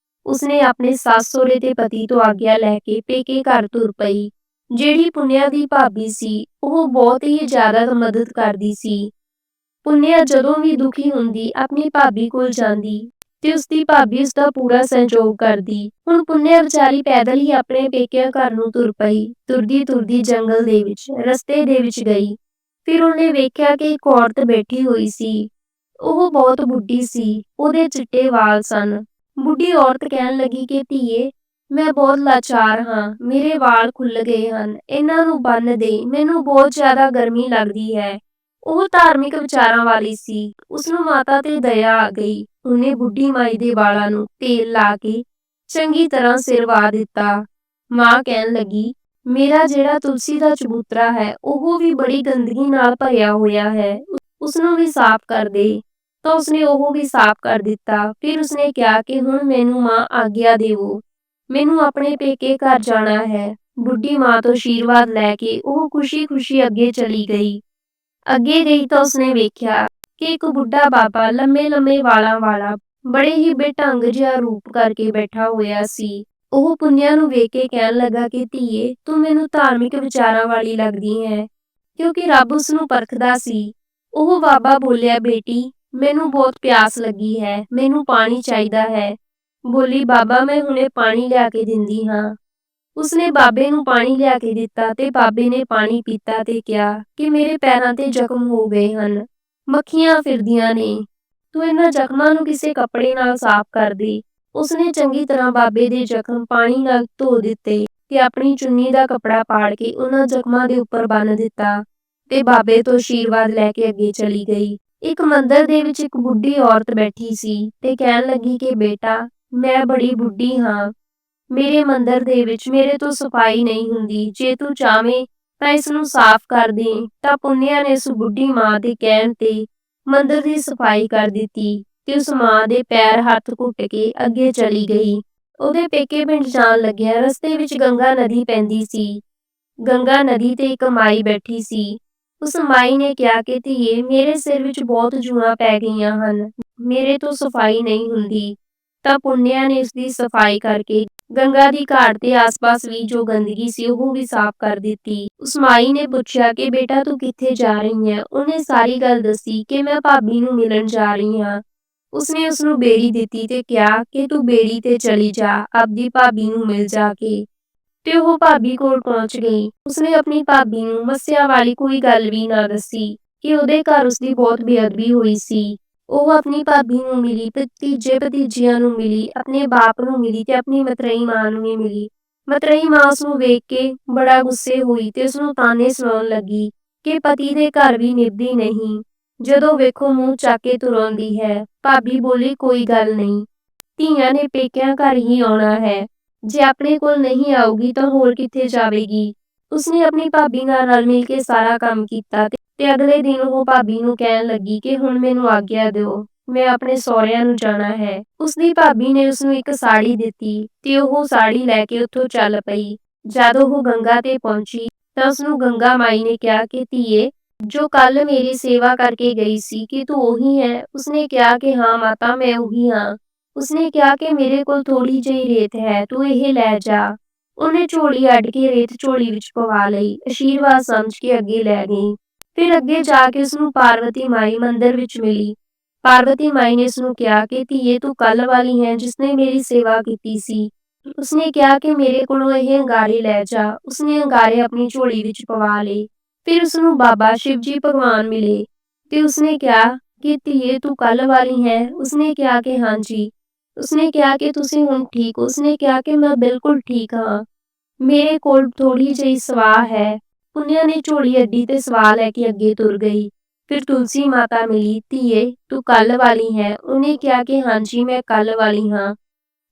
ਉਸਨੇ ਆਪਣੇ ਸੱਸ ਸਹੁਰੇ ਤੇ ਪਤੀ ਤੋਂ ਆਗਿਆ ਲੈ ਕੇ ਪੇਕੇ ਘਰ ਤੁਰ ਪਈ। ਜਿਹੜੀ ਪੁੰਨਿਆ ਦੀ ਭਾਬੀ ਸੀ ਉਹ ਬਹੁਤ ਹੀ ਜ਼ਿਆਦਾ ਮਦਦ ਕਰਦੀ ਸੀ। ਪੁੰਨਿਆ ਜਦੋਂ ਵੀ ਦੁਖੀ ਹੁੰਦੀ ਆਪਣੀ ਭਾਬੀ ਕੋਲ ਜਾਂਦੀ ਤੇ ਉਸਦੀ ਭਾਬੀ ਉਸਦਾ ਪੂਰਾ ਸਹਿਯੋਗ ਕਰਦੀ। ਹੁਣ ਪੁੰਨਿਆ ਵਿਚਾਰੀ ਪੈਦਲ ਹੀ ਆਪਣੇ ਪੇਕਿਆਂ ਘਰ ਨੂੰ ਤੁਰ ਪਈ। ਤੁਰਦੀ ਤੁਰਦੀ ਜੰਗਲ ਦੇ ਵਿੱਚ ਰਸਤੇ ਦੇ ਵਿੱਚ ਗਈ। ਫਿਰ ਉਹਨੇ ਵੇਖਿਆ ਕਿ ਇੱਕ ਔਰਤ ਬੈਠੀ ਹੋਈ ਸੀ। ਉਹ ਬਹੁਤ ਬੁੱਢੀ ਸੀ, ਉਹਦੇ ਚਿੱਟੇ ਵਾਲ ਸਨ, ਬੁੱਢੀ ਔਰਤ ਕਹਿਣ ਲੱਗੀ ਕਿ ਧੀਏ, ਮੈਂ ਬਹੁਤ ਲਾਚਾਰ ਹਾਂ, ਮੇਰੇ ਵਾਲ ਖੁੱਲ ਗਏ ਹਨ, ਇਹਨਾਂ ਨੂੰ ਬੰਨ੍ਹ ਦੇ, ਮੈਨੂੰ ਬਹੁਤ ਜ਼ਿਆਦਾ ਗਰਮੀ ਲੱਗਦੀ ਹੈ। ਉਹ ਧਾਰਮਿਕ ਵਿਚਾਰਾਂ ਵਾਲੀ ਸੀ। ਉਸਨੂੰ ਮਾਤਾ ਤੇ ਦਇਆ ਆ ਗਈ। ਉਹਨੇ ਬੁੱਢੀ ਮਾਈ ਦੇ ਵਾਲਾਂ ਨੂੰ ਤੇਲ ਲਾ ਕੇ ਚੰਗੀ ਤਰ੍ਹਾਂ ਸਿਰ ਵਾ ਦਿੱਤਾ। ਮਾਂ ਕਹਿਣ ਲੱਗੀ, ਮੇਰਾ ਜਿਹੜਾ ਤੁਲਸੀ ਦਾ ਚਬੂਤਰਾ ਹੈ ਉਹ ਵੀ ਬੜੀ ਗੰਦਗੀ ਨਾਲ ਭਰਿਆ ਹੋਇਆ ਹੈ, ਉਸਨੂੰ ਵੀ ਸਾਫ਼ ਕਰ ਦੇ। ਤਾਂ ਉਸਨੇ ਉਹ ਵੀ ਸਾਫ਼ ਕਰ ਦਿੱਤਾ। ਫਿਰ ਉਸਨੇ ਕਿਹਾ ਕਿ ਹੁਣ ਮੈਨੂੰ ਮਾਂ ਆਗਿਆ ਦੇਵੋ, ਮੈਨੂੰ ਆਪਣੇ ਪੇਕੇ ਘਰ ਜਾਣਾ ਹੈ। ਬੁੱਢੀ ਮਾਂ ਤੋਂ ਆਸ਼ੀਰਵਾਦ ਲੈ ਕੇ ਉਹ ਖੁਸ਼ੀ-ਖੁਸ਼ੀ ਅੱਗੇ ਚਲੀ ਗਈ। ਅੱਗੇ ਗਈ ਤਾਂ ਉਸਨੇ ਵੇਖਿਆ ਕਿ ਇੱਕ ਬੁੱਢਾ ਬਾਬਾ ਲੰਮੇ-ਲੰਮੇ ਵਾਲਾਂ ਵਾਲਾ ਬੜੇ ਹੀ ਬੇਢੰਗ ਜਿਹਾ ਰੂਪ ਕਰਕੇ ਬੈਠਾ ਹੋਇਆ ਸੀ। ਉਹ ਪੁੰਨਿਆ ਨੂੰ ਵੇਖ ਕੇ ਕਹਿਣ ਲੱਗਾ ਕਿ ਧੀਏ, ਤੂੰ ਮੈਨੂੰ ਧਾਰਮਿਕ ਵਿਚਾਰਾਂ ਵਾਲੀ ਲੱਗਦੀ ਹੈ, ਕਿਉਂਕਿ ਰੱਬ ਉਸਨੂੰ ਪਰਖਦਾ ਸੀ। ਉਹ ਬਾਬਾ ਬੋਲਿਆ, ਬੇਟੀ, ਮੈਨੂੰ ਬਹੁਤ ਪਿਆਸ ਲੱਗੀ ਹੈ, ਮੈਨੂੰ ਪਾਣੀ ਚਾਹੀਦਾ ਹੈ। ਬੋਲੀ, ਬਾਬਾ, ਮੈਂ ਹੁਣੇ ਪਾਣੀ ਲਿਆ ਕੇ ਦਿੰਦੀ ਹਾਂ। ਉਸਨੇ ਬਾਬੇ ਨੂੰ ਪਾਣੀ ਲਿਆ ਕੇ ਦਿੱਤਾ ਤੇ ਬਾਬੇ ਨੇ ਪਾਣੀ ਪੀਤਾ ਤੇ ਕਿਹਾ ਕਿ ਮੇਰੇ ਪੈਰਾਂ ਤੇ ਜ਼ਖਮ ਹੋ ਗਏ ਹਨ, ਮੱਖੀਆਂ ਫਿਰਦੀਆਂ ਨੇ, ਤੂੰ ਇਹਨਾਂ ਜ਼ਖਮਾਂ ਨੂੰ ਕਿਸੇ ਕੱਪੜੇ ਨਾਲ ਸਾਫ਼ ਕਰ ਦੇ। ਉਸਨੇ ਚੰਗੀ ਤਰ੍ਹਾਂ ਬਾਬੇ ਦੇ ਜ਼ਖਮ ਪਾਣੀ ਨਾਲ ਧੋ ਦਿੱਤੇ ਤੇ ਆਪਣੀ ਚੁੰਨੀ ਦਾ ਕੱਪੜਾ ਪਾੜ ਕੇ ਉਹਨਾਂ ਜ਼ਖਮਾਂ ਦੇ ਉੱਪਰ ਬੰਨ੍ਹ ਦਿੱਤਾ ਤੇ ਬਾਬੇ ਤੋਂ ਆਸ਼ੀਰਵਾਦ ਲੈ ਕੇ ਅੱਗੇ ਚਲੀ ਗਈ। ਇੱਕ ਮੰਦਿਰ ਦੇ ਵਿੱਚ ਇੱਕ ਬੁੱਢੀ ਔਰਤ ਬੈਠੀ ਸੀ ਤੇ ਕਹਿਣ ਲੱਗੀ ਕਿ ਬੇਟਾ, ਮੈਂ ਬੜੀ ਬੁੱਢੀ ਹਾਂ, ਮੇਰੇ ਮੰਦਿਰ ਦੇ ਵਿੱਚ ਮੇਰੇ ਤੋਂ ਸਫਾਈ ਨਹੀਂ ਹੁੰਦੀ, ਜੇ ਤੂੰ ਚਾਵੇਂ ਤਾਂ ਇਸ ਨੂੰ ਸਾਫ਼ ਕਰ ਦੇ। ਤਾਂ ਪੁੰਨਿਆ ਨੇ ਉਸ ਬੁੱਢੀ ਮਾਂ ਦੇ ਕਹਿਣ ਤੇ ਮੰਦਿਰ ਦੀ ਸਫਾਈ ਕਰ ਦਿੱਤੀ ਤੇ ਉਸ ਮਾਂ ਦੇ ਪੈਰ ਹੱਥ ਘੁੱਟ ਕੇ ਅੱਗੇ ਚਲੀ ਗਈ। ਉਹਦੇ ਪੇਕੇ ਪਿੰਡ ਜਾਣ ਲੱਗਿਆ ਰਸਤੇ ਵਿੱਚ ਗੰਗਾ ਨਦੀ ਪੈਂਦੀ ਸੀ। ਗੰਗਾ ਨਦੀ ਤੇ ਇੱਕ ਮਾਈ ਬੈਠੀ ਸੀ। ਉਸ ਮਾਈ ਨੇ ਕਿਹਾ ਕਿ ਧੀਏ, ਮੇਰੇ ਸਿਰ ਵਿੱਚ ਬਹੁਤ ਜੂਆਂ ਪੈ ਗਈਆਂ ਹਨ, ਮੇਰੇ ਤੋਂ ਸਫਾਈ ਨਹੀਂ ਹੁੰਦੀ। ਤਾਂ ਪੁੰਨਿਆ ਨੇ ਉਸਦੀ ਸਫਾਈ ਕਰਕੇ ਗੰਗਾ ਦੀ ਘਾਟ ਦੇ ਆਸ-ਪਾਸ ਵੀ ਜੋ ਗੰਦਗੀ ਸੀ ਉਹ ਵੀ ਸਾਫ਼ ਕਰ ਦਿੱਤੀ। ਉਸ ਮਾਈ ਨੇ ਪੁੱਛਿਆ ਕਿ ਬੇਟਾ ਤੂੰ ਕਿੱਥੇ ਜਾ ਰਹੀ ਹੈ? ਉਹਨੇ ਸਾਰੀ ਗੱਲ ਦੱਸੀ ਕਿ ਮੈਂ ਭਾਬੀ ਨੂੰ ਮਿਲਣ ਜਾ ਰਹੀ ਹਾਂ। ਉਸਨੇ ਉਸਨੂੰ ਬੇੜੀ ਦਿੱਤੀ ਤੇ ਕਿਹਾ ਕਿ ਤੂੰ ਬੇੜੀ ਤੇ ਚਲੀ ਜਾ, ਆਪਦੀ ਭਾਬੀ ਨੂੰ ਮਿਲ ਜਾ ਕੇ। ਤੇ ਉਹ ਭਾਬੀ ਕੋਲ ਪਹੁੰਚ ਗਈ। ਉਸਨੇ ਆਪਣੀ ਭਾਬੀ ਨੂੰ ਮੱਸਿਆ ਵਾਲੀ ਕੋਈ ਗੱਲ ਵੀ ਨਾ ਦੱਸੀ ਕਿ ਉਹਦੇ ਘਰ ਉਸਦੀ ਬਹੁਤ ਬੇਅਦਬੀ ਹੋਈ ਸੀ। ਉਹ ਆਪਣੀ ਭਾਬੀ ਨੂੰ ਮਿਲੀ, ਭਤੀਜੇ ਭਤੀਜੀਆਂ ਨੂੰ ਮਿਲੀ, ਆਪਣੇ ਬਾਪ ਨੂੰ ਮਿਲੀ ਤੇ ਆਪਣੀ ਮਤਰੇਈ ਮਾਂ ਨੂੰ ਵੀ ਮਿਲੀ। ਮਤਰੇਈ ਮਾਂ ਉਸਨੂੰ ਵੇਖ ਕੇ ਬੜਾ ਗੁੱਸੇ ਹੋਈ ਤੇ ਉਸਨੂੰ ਤਾਨੇ ਸੁਣਾਉਣ ਲੱਗੀ ਕਿ ਪਤੀ ਦੇ ਘਰ ਵੀ ਨਿਭਦੀ ਨਹੀਂ, ਜਦੋਂ ਵੇਖੋ ਮੂੰਹ ਚੱਕ ਕੇ ਤੁਰ ਆਉਂਦੀ ਹੈ। ਭਾਬੀ ਬੋਲੀ, ਕੋਈ ਗੱਲ ਨਹੀਂ, ਧੀਆਂ ਨੇ ਪੇਕਿਆਂ ਘਰ ਹੀ ਆਉਣਾ ਹੈ, ਜੇ ਆਪਣੇ ਕੋਲ ਨਹੀਂ ਆਊਗੀ ਤਾਂ ਹੋਰ ਕਿੱਥੇ ਜਾਵੇਗੀ। ਉਸਨੇ ਆਪਣੀ ਭਾਬੀ ਨਾਲ ਰਲ ਮਿਲ ਕੇ ਸਾਰਾ ਕੰਮ ਕੀਤਾ ਤੇ ਅਗਲੇ ਦਿਨ ਉਹ ਭਾਬੀ ਨੂੰ ਕਹਿਣ ਲੱਗੀ ਕਿ ਹੁਣ ਮੈਨੂੰ ਆਗਿਆ ਦਿਓ, ਮੈਂ ਆਪਣੇ ਸਹੁਰਿਆਂ ਨੂੰ ਜਾਣਾ ਹੈ। ਉਸਦੀ ਭਾਬੀ ਨੇ ਉਸਨੂੰ ਇੱਕ ਸਾੜੀ ਦਿੱਤੀ ਤੇ ਉਹ ਸਾੜੀ ਲੈ ਕੇ ਉੱਥੋਂ ਚੱਲ ਪਈ। ਜਦ ਉਹ ਗੰਗਾ ਤੇ ਪਹੁੰਚੀ ਤਾਂ ਉਸਨੂੰ ਗੰਗਾ ਮਾਈ ਨੇ ਕਿਹਾ ਕਿ ਧੀਏ, ਜੋ ਕੱਲ ਮੇਰੀ ਸੇਵਾ ਕਰਕੇ ਗਈ ਸੀ, ਕਿ ਤੂੰ ਉਹੀ ਹੈ? ਉਸਨੇ ਕਿਹਾ ਕਿ ਹਾਂ ਮਾਤਾ, ਮੈਂ ਉਹੀ ਹਾਂ। ਉਸਨੇ ਕਿਹਾ ਕਿ ਮੇਰੇ ਕੋਲ ਥੋੜੀ ਜਿਹੀ ਰੇਤ ਹੈ, ਤੂੰ ਇਹ ਲੈ ਜਾ। ਉਹਨੇ ਝੋਲੀ ਅੱਡ ਕੇ ਰੇਤ ਝੋਲੀ ਵਿੱਚ ਪਵਾ ਲਈ, ਆਸ਼ੀਰਵਾਦ ਸਮਝ ਕੇ ਅੱਗੇ ਲੈ ਗਈ। ਫਿਰ ਅੱਗੇ ਜਾ ਕੇ ਉਸਨੂੰ ਪਾਰਵਤੀ ਮਾਈ ਮੰਦਿਰ ਵਿੱਚ ਮਿਲੀ। ਪਾਰਵਤੀ ਮਾਈ ਨੇ ਉਸਨੂੰ ਕਿਹਾ ਕਿ ਧੀਏ, ਤੂੰ ਕੱਲ ਵਾਲੀ ਹੈ ਜਿਸਨੇ ਮੇਰੀ ਸੇਵਾ ਕੀਤੀ ਸੀ। ਉਸਨੇ ਕਿਹਾ ਕਿ ਮੇਰੇ ਕੋਲੋਂ ਇਹ ਅੰਗਾਰੇ ਲੈ ਜਾ। ਉਸਨੇ ਅੰਗਾਰੇ ਆਪਣੀ ਝੋਲੀ ਵਿੱਚ ਪਵਾ ਲਏ। ਫਿਰ ਉਸਨੂੰ ਬਾਬਾ ਸ਼ਿਵਜੀ ਭਗਵਾਨ ਮਿਲੇ ਤੇ ਉਸਨੇ ਕਿਹਾ ਕਿ ਧੀਏ, ਤੂੰ ਕੱਲ ਵਾਲੀ ਹੈ? ਉਸਨੇ ਕਿਹਾ ਕਿ ਹਾਂਜੀ। ਉਸਨੇ ਕਿਹਾ ਕਿ ਤੁਸੀਂ ਹੁਣ ਠੀਕ ਹੋ? ਉਸਨੇ ਕਿਹਾ ਕਿ ਮੈਂ ਬਿਲਕੁਲ ਠੀਕ ਹਾਂ, ਮੇਰੇ ਕੋਲ ਥੋੜੀ ਜਿਹੀ ਸਵਾਹ ਹੈ। ਪੁੰਨਿਆ ਨੇ ਝੋਲੀ ਅੱਡੀ ਤੇ ਸਵਾਹ ਲੈ ਕੇ ਅੱਗੇ ਤੁਰ ਗਈ। ਫਿਰ ਤੁਲਸੀ ਮਾਤਾ ਮਿਲੀ, ਧੀਏ, ਤੂੰ ਕੱਲ ਵਾਲੀ ਹੈ? ਉਹਨੇ ਕਿਹਾ ਕਿ ਹਾਂਜੀ, ਮੈਂ ਕੱਲ ਵਾਲੀ ਹਾਂ।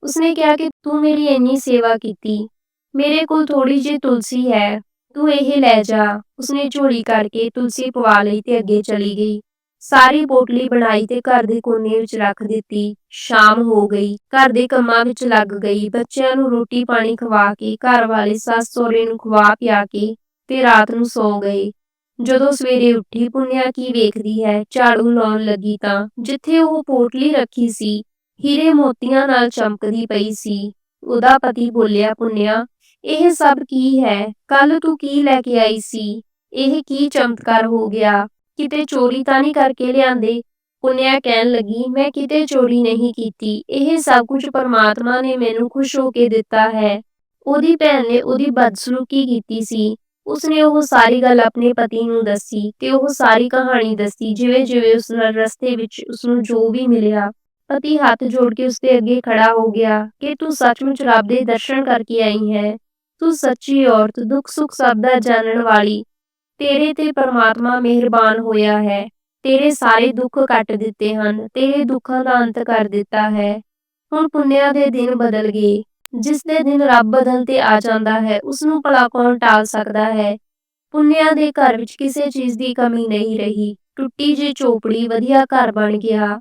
ਉਸਨੇ ਕਿਹਾ ਕਿ ਤੂੰ ਮੇਰੀ ਇੰਨੀ ਸੇਵਾ ਕੀਤੀ, ਮੇਰੇ ਕੋਲ ਥੋੜੀ ਜਿਹੀ ਤੁਲਸੀ ਹੈ, ਤੂੰ ਇਹ ਲੈ ਜਾ। ਉਸਨੇ ਝੋਲੀ ਕਰਕੇ ਤੁਲਸੀ ਪਵਾ ਲਈ ਤੇ ਅੱਗੇ ਚਲੀ ਗਈ। ਸਾਰੀ ਪੋਟਲੀ ਬਣਾਈ ਤੇ ਘਰ ਦੇ ਕੋਨੇ ਵਿੱਚ ਰੱਖ ਦਿੱਤੀ। ਸ਼ਾਮ ਹੋ ਗਈ, ਘਰ ਦੇ ਕੰਮਾਂ ਵਿੱਚ ਲੱਗ ਗਈ। ਬੱਚਿਆਂ ਨੂੰ ਰੋਟੀ ਪਾਣੀ ਖਵਾ ਕੇ, ਘਰ ਵਾਲੇ ਸੱਸ ਸਹੁਰੇ ਨੂੰ ਖਵਾ ਪਿਆ ਕੇ ਤੇ ਰਾਤ ਨੂੰ ਸੌ ਗਏ। ਜਦੋਂ ਸਵੇਰੇ ਉੱਠੀ, ਪੁੰਨਿਆ ਕੀ ਵੇਖਦੀ ਹੈ, ਝਾੜੂ ਲਾਉਣ ਲੱਗੀ ਤਾਂ ਜਿੱਥੇ ਉਹ ਪੋਟਲੀ ਰੱਖੀ ਸੀ, ਹੀਰੇ ਮੋਤੀਆਂ ਨਾਲ ਚਮਕਦੀ ਪਈ ਸੀ। ਉਹਦਾ ਪਤੀ ਬੋਲਿਆ, ਪੁੰਨਿਆ, ਇਹ ਸਭ ਕੀ ਹੈ? ਕੱਲ ਤੂੰ ਕੀ ਲੈ ਕੇ ਆਈ ਸੀ? ਇਹ ਕੀ ਚਮਤਕਾਰ ਹੋ ਗਿਆ? ਕਿਤੇ ਚੋਰੀ ਤਾਂ ਨਹੀਂ ਕਰਕੇ ਲਿਆਂਦੇ? ਪੁੰਨਿਆ ਕਹਿਣ ਲੱਗੀ, ਮੈਂ ਕਿਤੇ ਚੋਰੀ ਨਹੀਂ ਕੀਤੀ, ਇਹ ਸਭ ਕੁਝ ਪਰਮਾਤਮਾ ਨੇ ਮੈਨੂੰ ਖੁਸ਼ ਹੋ ਕੇ ਦਿੱਤਾ ਹੈ। ਉਹਦੀ ਭੈਣ ਨੇ ਉਹਦੀ ਬਦਸਲੂਕੀ ਕੀਤੀ ਸੀ। ਉਸਨੇ ਉਹ ਸਾਰੀ ਗੱਲ ਆਪਣੇ ਪਤੀ ਨੂੰ ਦੱਸੀ ਤੇ ਉਹ ਸਾਰੀ ਕਹਾਣੀ ਦੱਸੀ, ਜਿਵੇਂ ਜਿਵੇਂ ਉਸ ਨਾਲ ਰਸਤੇ ਵਿੱਚ ਉਸਨੂੰ ਜੋ ਵੀ ਮਿਲਿਆ ਪਤੀ ਹੱਥ ਜੋੜ ਕੇ ਉਸਦੇ ਅੱਗੇ ਖੜਾ ਹੋ ਗਿਆ ਕਿ ਤੂੰ ਸੱਚਮੁੱਚ ਰੱਬ ਦੇ ਦਰਸ਼ਨ ਕਰਕੇ ਆਈ ਹੈ। ਤੂੰ ਸੱਚੀ ਔਰਤ, ਦੁੱਖ ਸੁੱਖ ਸਭ ਦਾ ਜਾਣਨ ਵਾਲੀ। ਤੇਰੇ ਤੇ ਪਰਮਾਤਮਾ ਮਿਹਰਬਾਨ ਹੋਇਆ ਹੈ। ਤੇਰੇ ਸਾਰੇ ਦੁੱਖ ਕੱਟ ਦਿੱਤੇ ਹਨ। ਤੇਰੇ ਦੁੱਖਾਂ ਦਾ ਅੰਤ ਕਰ ਦਿੱਤਾ ਹੈ। ਹੁਣ ਪੁੰਨਿਆ ਦੇ ਦਿਨ ਬਦਲ ਗਏ। ਜਿਸ ਦੇ ਦਿਨ ਰੱਬ ਬਦਲ ਤੇ ਆ ਜਾਂਦਾ ਹੈ, ਉਸਨੂੰ ਭਲਾ ਕੌਣ ਟਾਲ ਸਕਦਾ ਹੈ। ਪੁੰਨਿਆ ਦੇ ਘਰ ਵਿੱਚ ਕਿਸੇ ਚੀਜ਼ ਦੀ ਕਮੀ ਨਹੀਂ ਰਹੀ। ਟੁੱਟੀ ਜਿਹੀ ਝੋਪੜੀ ਵਧੀਆ ਘਰ ਬਣ ਗਿਆ।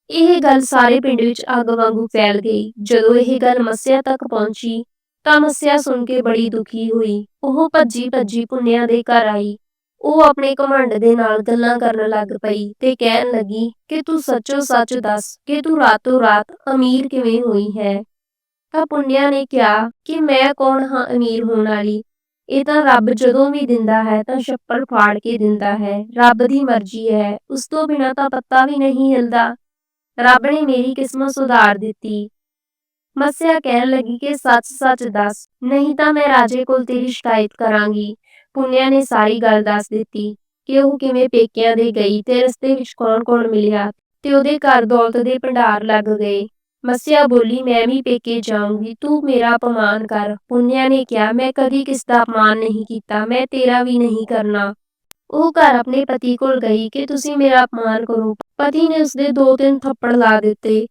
ਇਹ ਗੱਲ ਸਾਰੇ ਪਿੰਡ ਵਿੱਚ ਅੱਗ ਵਾਂਗੂ ਫੈਲ ਗਈ। ਜਦੋਂ ਇਹ ਗੱਲ ਮੱਸਿਆ ਤੱਕ ਪਹੁੰਚੀ ਤਾਂ ਮੱਸਿਆ ਸੁਣ ਕੇ ਬੜੀ ਦੁਖੀ ਹੋਈ। ਉਹ ਭੱਜੀ ਭੱਜੀ ਪੁੰਨਿਆ ਦੇ ਘਰ ਆਈ। ਉਹ ਆਪਣੇ ਘਮੰਡ ਦੇ ਨਾਲ ਗੱਲਾਂ ਕਰਨ ਲੱਗ ਪਈ ਤੇ ਕਹਿਣ ਲੱਗੀ ਕਿ ਤੂੰ ਸੱਚੋ ਸੱਚ ਦੱਸ ਕਿ ਤੂੰ ਰਾਤੋਂ ਰਾਤ ਅਮੀਰ ਕਿਵੇਂ ਹੋਈ ਹੈ। ਤਾਂ ਪੁੰਨਿਆ ਨੇ ਕਿਹਾ ਕਿ ਮੈਂ ਕੌਣ ਹਾਂ ਅਮੀਰ ਹੋਣ ਵਾਲੀ। ਇਹ ਤਾਂ ਰੱਬ ਜਦੋਂ ਵੀ ਦਿੰਦਾ ਹੈ ਤਾਂ ਛੱਪੜ ਫਾੜ ਕੇ ਦਿੰਦਾ ਹੈ। ਰੱਬ ਦੀ ਮਰਜ਼ੀ ਹੈ, ਉਸ ਤੋਂ ਬਿਨਾਂ ਤਾਂ ਪੱਤਾ ਵੀ ਨਹੀਂ ਹਿਲਦਾ। ਰੱਬ ਨੇ ਮੇਰੀ ਕਿਸਮਤ ਸੁਧਾਰ ਦਿੱਤੀ। ਮੱਸਿਆ ਕਹਿਣ ਲੱਗੀ ਕਿ ਸੱਚ ਸੱਚ ਦੱਸ, ਨਹੀਂ ਤਾਂ ਮੈਂ ਰਾਜੇ ਕੋਲ ਤੇਰੀ ਸ਼ਿਕਾਇਤ ਕਰਾਂਗੀ। ਪੁੰਨਿਆ ਨੇ ਸਾਰੀ ਗੱਲ ਦੱਸ ਦਿੱਤੀ ਕਿ ਉਹ ਕਿਵੇਂ ਪੇਕਿਆਂ ਦੇ ਗਈ ਤੇ ਰਸਤੇ ਵਿੱਚ ਕੌਣ ਕੌਣ ਮਿਲਿਆ ਤੇ ਉਹਦੇ ਘਰ ਦੌਲਤ ਦੇ ਭੰਡਾਰ ਲੱਗ ਗਏ। ਮੱਸਿਆ ਬੋਲੀ, ਮੈਂ ਵੀ ਪੇਕੇ ਜਾਊਂਗੀ, ਤੂੰ ਮੇਰਾ ਅਪਮਾਨ ਕਰ। ਪੁੰਨਿਆ ਨੇ ਕਿਹਾ, ਮੈਂ ਕਦੀ ਕਿਸ ਦਾ ਅਪਮਾਨ ਨਹੀਂ ਕੀਤਾ, ਮੈਂ ਤੇਰਾ ਵੀ ਨਹੀਂ ਕਰਨਾ। ਉਹ ਘਰ ਆਪਣੇ ਪਤੀ ਕੋਲ ਗਈ ਕਿ ਤੁਸੀਂ ਮੇਰਾ ਅਪਮਾਨ ਕਰੋ। ਪਤੀ ਨੇ ਉਸਦੇ 2-3 ਥੱਪੜ ਲਾ ਦਿੱਤੇ।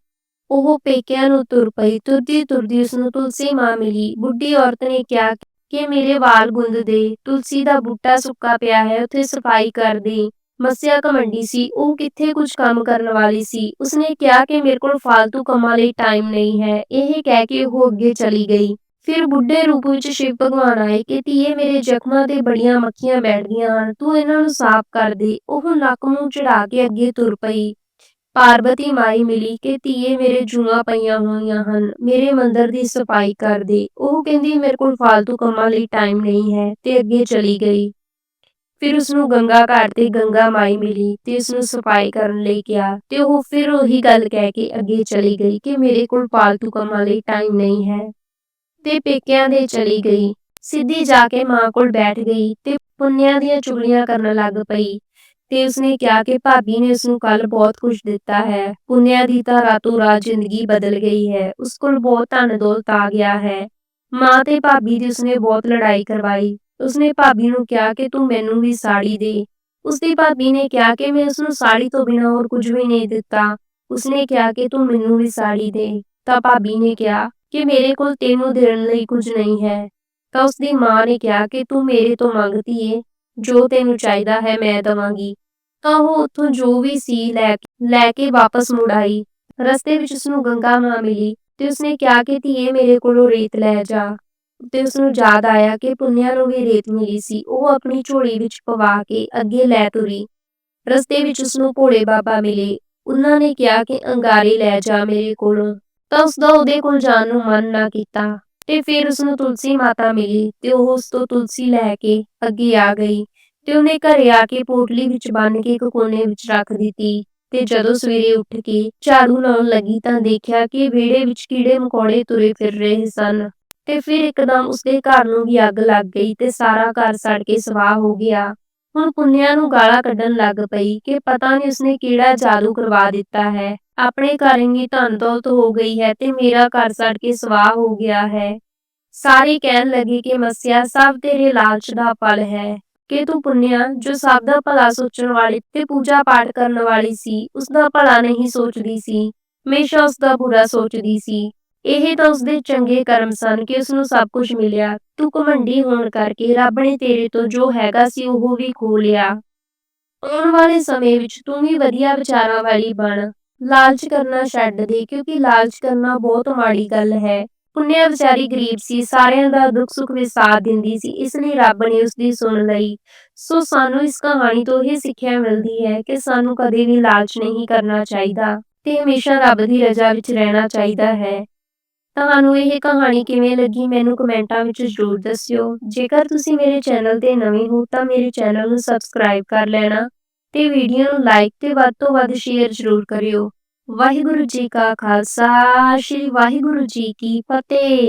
ਉਹ ਪੇਕਿਆਂ ਨੂੰ ਤੁਰ ਪਈ। ਤੁਰਦੀ ਤੁਰਦੀ ਉਸਨੂੰ ਤੁਲਸੀ ਮਾਂ ਮਿਲੀ। ਬੁੱਢੀ ਔਰਤ ਨੇ ਕਿਹਾ ਕਿ ਮੇਰੇ ਵਾਲ ਗੁੰਦ ਦੇ, ਤੁਲਸੀ ਦਾ ਬੂਟਾ ਸੁੱਕਾ ਪਿਆ ਹੈ, ਉੱਥੇ ਸਫਾਈ ਕਰ ਦੇ। ਮੱਸਿਆ ਘਮੰਡੀ ਸੀ, ਉਹ ਕਿੱਥੇ ਕੁਝ ਕੰਮ ਕਰਨ ਵਾਲੀ ਸੀ। ਉਸਨੇ ਕਿਹਾ ਕਿ ਮੇਰੇ ਕੋਲ ਫਾਲਤੂ ਕੰਮਾਂ ਲਈ ਟਾਈਮ ਨਹੀਂ ਹੈ। ਇਹ ਕਹਿ ਕੇ ਉਹ ਅੱਗੇ ਚਲੀ ਗਈ। ਫਿਰ ਬੁੱਢੇ ਰੂਪ ਵਿੱਚ ਸ਼ਿਵ ਭਗਵਾਨ ਆਏ ਕਿ ਧੀਏ, ਮੇਰੇ ਜ਼ਖਮਾਂ ਤੇ ਬੜੀਆਂ ਮੱਖੀਆਂ ਬੈਠਦੀਆਂ ਹਨ, ਤੂੰ ਇਹਨਾਂ ਨੂੰ ਸਾਫ਼ ਕਰ ਦੇ। ਉਹ ਨੱਕ ਮੂੰਹ ਚੜਾ ਕੇ ਅੱਗੇ ਤੁਰ ਪਈ। ਪਾਰਬਤੀ ਮਾਈ ਮਿਲੀ ਕਿ ਧੀਏ, ਮੇਰੇ ਜੂਆਂ ਪਈਆਂ ਹੋਈਆਂ ਹਨ, ਮੇਰੇ ਮੰਦਰ ਦੀ ਸਫਾਈ ਕਰ ਦੇ। ਉਹ ਕਹਿੰਦੀ ਮੇਰੇ ਕੋਲ ਫਾਲਤੂ ਕੰਮਾਂ ਲਈ ਟਾਈਮ ਨਹੀਂ ਹੈ ਤੇ ਅੱਗੇ ਚਲੀ ਗਈ। ਫਿਰ ਉਸਨੂੰ ਗੰਗਾ ਘਾਟ ਤੇ ਗੰਗਾ ਮਾਈ ਮਿਲੀ ਤੇ ਉਸਨੂੰ ਸਫਾਈ ਕਰਨ ਲਈ ਕਿਹਾ ਤੇ ਉਹ ਫਿਰ ਉਹੀ ਗੱਲ ਕਹਿ ਕੇ ਅੱਗੇ ਚਲੀ ਗਈ ਕਿ ਮੇਰੇ ਕੋਲ ਫਾਲਤੂ ਕੰਮਾਂ ਲਈ ਟਾਈਮ ਨਹੀਂ ਹੈ ਤੇ ਪੇਕਿਆਂ ਦੇ ਚਲੀ ਗਈ। ਸਿੱਧੀ ਜਾ ਕੇ ਮਾਂ ਕੋਲ ਬੈਠ ਗਈ ਤੇ ਪੁੰਨਿਆ ਦੀਆਂ ਚੁਗਲੀਆਂ ਕਰਨ ਲੱਗ ਪਈ ਤੇ ਉਸਨੇ ਕਿਹਾ ਕਿ ਭਾਬੀ ਨੇ ਉਸਨੂੰ ਕੱਲ ਬਹੁਤ ਕੁਝ ਦਿੱਤਾ ਹੈ। ਪੁੰਨਿਆ ਦੀ ਤਾਂ ਰਾਤੋਂ ਰਾਤ ਜ਼ਿੰਦਗੀ ਬਦਲ ਗਈ ਹੈ। ਉਸ ਕੋਲ ਬਹੁਤ ਧਨ ਦੌਲਤ ਆ ਗਿਆ ਹੈ। ਮਾਂ ਤੇ ਭਾਬੀ ਦੀ ਉਸਨੇ ਬਹੁਤ ਲੜਾਈ ਕਰਵਾਈ। ਉਸਨੇ ਭਾਬੀ ਨੂੰ ਕਿਹਾ ਕਿ ਤੂੰ ਮੈਨੂੰ ਵੀ ਸਾੜੀ ਦੇ। ਉਸਦੀ ਭਾਬੀ ਨੇ ਕਿਹਾ ਕਿ ਮੈਂ ਉਸਨੂੰ ਸਾੜੀ ਤੋਂ ਬਿਨਾਂ ਹੋਰ ਕੁਝ ਵੀ ਨਹੀਂ ਦਿੱਤਾ। ਉਸਨੇ ਕਿਹਾ ਕਿ ਤੂੰ ਮੈਨੂੰ ਵੀ ਸਾੜੀ ਦੇ। ਤਾਂ ਭਾਬੀ ਨੇ ਕਿਹਾ ਕਿ ਮੇਰੇ ਕੋਲ ਤੈਨੂੰ ਦੇਣ ਲਈ ਕੁਝ ਨਹੀਂ ਹੈ। ਤਾਂ ਉਸਦੀ ਮਾਂ ਨੇ ਕਿਹਾ ਕਿ ਤੂੰ ਮੇਰੇ ਤੋਂ ਮੰਗਦੀ ਏ, ਜੋ ਤੈਨੂੰ ਚਾਹੀਦਾ ਹੈ ਮੈਂ ਦੇਵਾਂਗੀ। ਤਾਂ ਉਹ ਉੱਥੋਂ ਜੋ ਵੀ ਸੀ ਲੈ ਕੇ ਵਾਪਸ ਮੁੜ ਆਈ। ਰਸਤੇ ਵਿੱਚ ਉਸਨੂੰ ਗੰਗਾ ਮਾਂ ਮਿਲੀ ਤੇ ਉਸਨੇ ਕਿਹਾ ਕਿ ਧੀਏ, ਮੇਰੇ ਕੋਲੋਂ ਰੇਤ ਲੈ ਜਾ। ਤੇ ਉਸਨੂੰ ਯਾਦ ਆਇਆ ਕਿ ਪੁੰਨਿਆ ਨੂੰ ਵੀ ਰੇਤ ਮਿਲੀ ਸੀ। ਉਹ ਆਪਣੀ ਝੋਲੀ ਵਿੱਚ ਪਵਾ ਕੇ ਅੱਗੇ ਲੈ ਤੁਰੀ। ਰਸਤੇ ਵਿੱਚ ਉਸਨੂੰ ਭੋਲੇ ਬਾਬਾ ਮਿਲੇ। ਉਹਨਾਂ ਨੇ ਕਿਹਾ ਕਿ ਅੰਗਾਰੇ ਲੈ ਜਾ ਮੇਰੇ ਕੋਲੋਂ। ਤਾਂ ਉਸਦਾ ਉਹਦੇ ਕੋਲ ਜਾਣ ਨੂੰ ਮਨ ਨਾ ਕੀਤਾ ਤੇ ਫਿਰ ਉਸਨੂੰ ਤੁਲਸੀ ਮਾਤਾ ਮਿਲੀ ਤੇ ਉਹ ਉਸ ਤੋਂ ਤੁਲਸੀ ਲੈ ਕੇ ਅੱਗੇ ਆ ਗਈ ਤੇ ਉਹਨੇ ਘਰੇ ਆ ਕੇ ਪੋਟਲੀ ਵਿੱਚ ਬੰਨ੍ਹ ਕੇ ਇੱਕ ਕੋਨੇ ਵਿੱਚ ਰੱਖ ਦਿੱਤੀ। ਤੇ ਜਦੋਂ ਸਵੇਰੇ ਉੱਠ ਕੇ ਝਾੜੂ ਲਾਉਣ ਲੱਗੀ ਤਾਂ ਦੇਖਿਆ ਕਿ ਵਿਹੜੇ ਵਿੱਚ ਕੀੜੇ ਮਕੌੜੇ ਤੁਰੇ ਫਿਰ ਰਹੇ ਸਨ। ਤੇ ਫਿਰ ਇੱਕਦਮ ਉਸਦੇ ਘਰ ਨੂੰ ਵੀ ਅੱਗ ਲੱਗ ਗਈ ਤੇ ਸਾਰਾ ਘਰ ਸੜ ਕੇ ਸਵਾਹ ਹੋ ਗਿਆ। ਹੁਣ ਪੁੰਨਿਆ ਨੂੰ ਗਾਲਾਂ ਕੱਢਣ ਲੱਗ ਪਈ ਕਿ ਪਤਾ ਨਹੀਂ ਉਸਨੇ ਕਿਹੜਾ ਜਾਦੂ ਕਰਵਾ ਦਿੱਤਾ ਹੈ। ਆਪਣੇ ਘਰ ਇੰਨੀ ਧਨ ਦੌਲਤ ਹੋ ਗਈ ਹੈ ਤੇ ਮੇਰਾ ਘਰ ਸੜ ਕੇ ਸਵਾਹ ਹੋ ਗਿਆ ਹੈ। ਸਾਰੇ ਕਹਿਣ ਲੱਗੇ ਕਿ ਮੱਸਿਆ, ਸਭ ਤੇਰੇ ਲਾਲਚ ਦਾ ਫਲ ਹੈ ਕਿ ਤੂੰ ਪੁੰਨਿਆ, ਜੋ ਸਭ ਦਾ ਭਲਾ ਸੋਚਣ ਵਾਲੀ ਤੇ ਪੂਜਾ ਪਾਠ ਕਰਨ ਵਾਲੀ ਸੀ, ਉਸਦਾ ਭਲਾ ਨਹੀਂ ਸੋਚਦੀ ਸੀ, ਹਮੇਸ਼ਾ ਉਸਦਾ ਬੁਰਾ ਸੋਚਦੀ ਸੀ। ਇਹ ਤਾਂ ਉਸਦੇ ਚੰਗੇ ਕਰਮ ਸਨ ਕਿ ਉਸਨੂੰ ਸਭ ਕੁਝ ਮਿਲਿਆ। ਤੂੰ ਘਮੰਡੀ ਹੋਣ ਕਰਕੇ ਰੱਬ ਨੇ ਤੇਰੇ ਤੋਂ ਜੋ ਹੈਗਾ ਸੀ ਉਹ ਵੀ ਖੋਹ ਲਿਆ। ਆਉਣ ਵਾਲੇ ਸਮੇਂ ਵਿੱਚ ਤੂੰ ਵੀ ਵਧੀਆ ਵਿਚਾਰਾਂ ਵਾਲੀ ਬਣ। ਲਾਲਚ ਕਰਨਾ ਛੱਡ ਦੇ, ਕਿਉਂਕਿ ਲਾਲਚ ਕਰਨਾ ਬਹੁਤ ਮਾੜੀ ਗੱਲ ਹੈ। ਪੁੰਨਿਆ ਵਿਚਾਰੀ ਗਰੀਬ ਸੀ, ਸਾਰਿਆਂ ਦਾ ਦੁੱਖ ਸੁੱਖ ਵਿੱਚ ਸਾਥ ਦਿੰਦੀ ਸੀ, ਇਸ ਲਈ ਰੱਬ ਨੇ ਉਸਦੀ ਸੁਣ ਲਈ। ਸੋ ਸਾਨੂੰ ਇਸ ਕਹਾਣੀ ਤੋਂ ਇਹ ਸਿੱਖਿਆ ਮਿਲਦੀ ਹੈ ਕਿ ਸਾਨੂੰ ਕਦੇ ਵੀ ਲਾਲਚ ਨਹੀਂ ਕਰਨਾ ਚਾਹੀਦਾ ਤੇ ਹਮੇਸ਼ਾ ਰੱਬ ਦੀ ਰਜ਼ਾ ਵਿੱਚ ਰਹਿਣਾ ਚਾਹੀਦਾ ਹੈ। ਤੁਹਾਨੂੰ ਇਹ ਕਹਾਣੀ ਕਿਵੇਂ ਲੱਗੀ ਮੈਨੂੰ ਕਮੈਂਟਾਂ ਵਿੱਚ ਜ਼ਰੂਰ ਦੱਸਿਓ। ਜੇਕਰ ਤੁਸੀਂ ਮੇਰੇ ਚੈਨਲ ਤੇ ਨਵੇਂ ਹੋ ਤਾਂ ਮੇਰੇ ਚੈਨਲ ਨੂੰ ਸਬਸਕ੍ਰਾਈਬ ਕਰ ਲੈਣਾ ਤੇ ਵੀਡੀਓ ਨੂੰ ਲਾਈਕ ਤੇ ਵੱਧ ਤੋਂ ਵੱਧ ਸ਼ੇਅਰ ਜ਼ਰੂਰ ਕਰਿਓ। ਵਾਹਿਗੁਰੂ ਜੀ ਕਾ ਖਾਲਸਾ, ਸ਼੍ਰੀ ਵਾਹਿਗੁਰੂ ਜੀ ਕੀ ਫਤਿਹ।